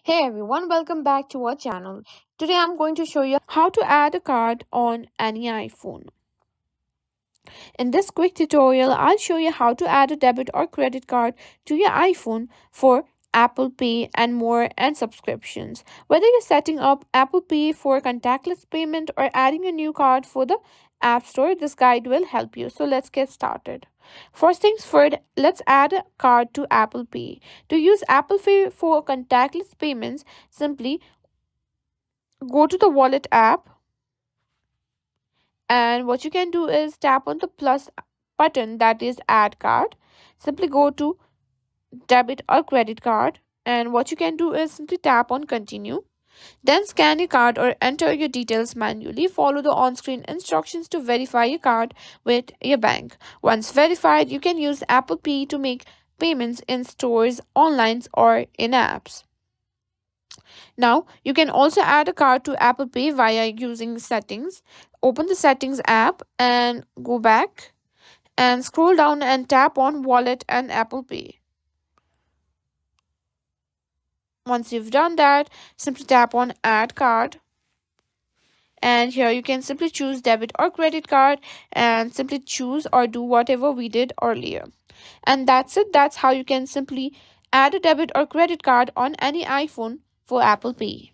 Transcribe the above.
Hey everyone, welcome back to our channel. Today I'm going to show you how to add a card on any iPhone. In this quick tutorial, I'll show you how to add a debit or credit card to your iPhone for Apple Pay and more and subscriptions. Whether you're setting up Apple Pay for contactless payment or adding a new card for the App Store, this guide will help you. So let's get started. First things first, let's add a card to Apple Pay. To use Apple Pay for contactless payments, simply go to the wallet app, and what you can do is tap on the plus button, that is add card. Simply go to debit or credit card, and what you can do is simply tap on continue. Then scan your card or enter your details manually. Follow the on-screen instructions to verify your card with your bank. Once verified, you can use Apple Pay to make payments in stores, online, or in apps. Now, you can also add a card to Apple Pay via using settings. Open the settings app and go back and scroll down and tap on wallet and Apple Pay. Once you've done that, simply tap on add card. And here you can simply choose debit or credit card and simply choose or do whatever we did earlier. And that's it. That's how you can simply add a debit or credit card on any iPhone for Apple Pay.